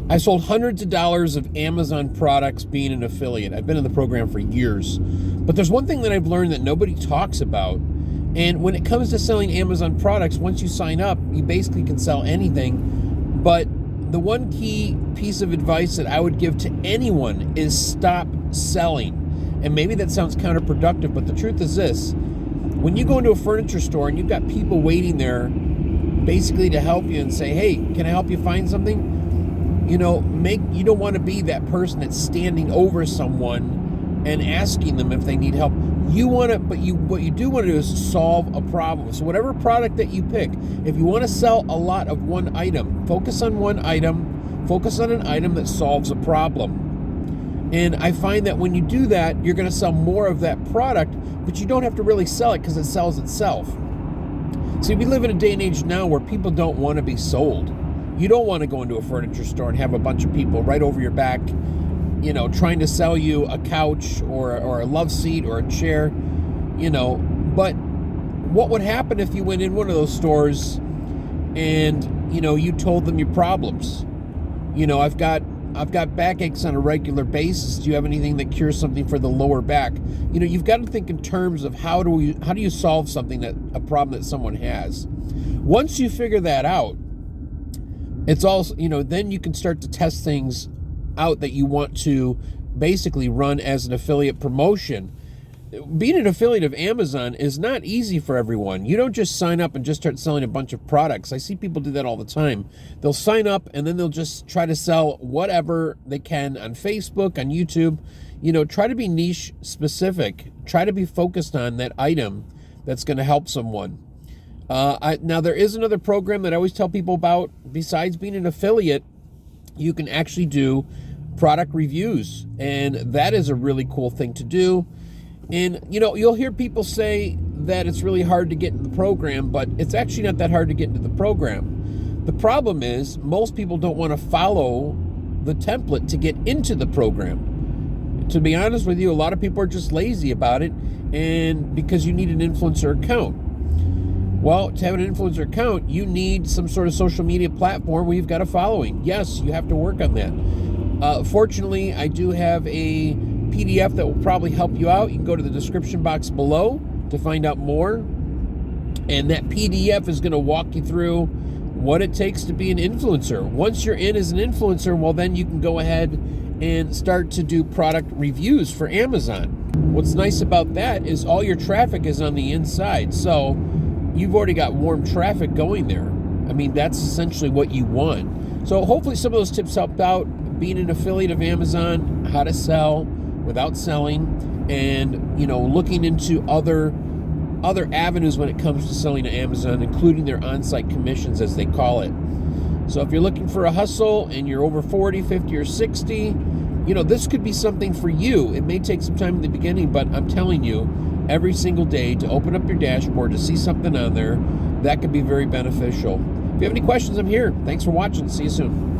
I sold hundreds of dollars of Amazon products being an affiliate. I've been in the program for years. But there's one thing that I've learned that nobody talks about. And when it comes to selling Amazon products, once you sign up, you basically can sell anything. But the one key piece of advice that I would give to anyone is stop selling. And maybe that sounds counterproductive, but the truth is this. When you go into a furniture store and you've got people waiting there basically to help you and say, hey, can I help you find something? You don't want to be that person that's standing over someone and asking them if they need help. What you do want to do is solve a problem. So whatever product that you pick, if you want to sell a lot of one item, focus on one item, focus on an item that solves a problem. And I find that when you do that, you're going to sell more of that product, but you don't have to really sell it because it sells itself. See, we live in a day and age now where people don't want to be sold. You don't want to go into a furniture store and have a bunch of people right over your back, trying to sell you a couch or a love seat or a chair, But what would happen if you went in one of those stores and, you told them your problems? I've got backaches on a regular basis. Do you have anything that cures something for the lower back? You've got to think in terms of how do you solve a problem that someone has. Once you figure that out, it's also, then you can start to test things out that you want to basically run as an affiliate promotion. Being an affiliate of Amazon is not easy for everyone. You don't just sign up and just start selling a bunch of products. I see people do that all the time. They'll sign up and then they'll just try to sell whatever they can on Facebook, on YouTube. Try to be niche specific. Try to be focused on that item that's going to help someone. Now, there is another program that I always tell people about. Besides being an affiliate, you can actually do product reviews, and that is a really cool thing to do. And, you'll hear people say that it's really hard to get into the program, but it's actually not that hard to get into the program. The problem is most people don't want to follow the template to get into the program. To be honest with you, a lot of people are just lazy about it, and because you need an influencer account. Well, to have an influencer account, you need some sort of social media platform where you've got a following. Yes, you have to work on that. Fortunately, I do have a PDF that will probably help you out. You can go to the description box below to find out more. And that PDF is going to walk you through what it takes to be an influencer. Once you're in as an influencer, well, then you can go ahead and start to do product reviews for Amazon. What's nice about that is all your traffic is on the inside. So you've already got warm traffic going there. I mean, that's essentially what you want. So hopefully some of those tips helped out. Being an affiliate of Amazon, how to sell without selling, and looking into other avenues when it comes to selling to Amazon, including their on-site commissions, as they call it. So if you're looking for a hustle and you're over 40, 50, or 60, this could be something for you. It may take some time in the beginning, but I'm telling you, every single day to open up your dashboard to see something on there, that could be very beneficial. If you have any questions, I'm here. Thanks for watching. See you soon.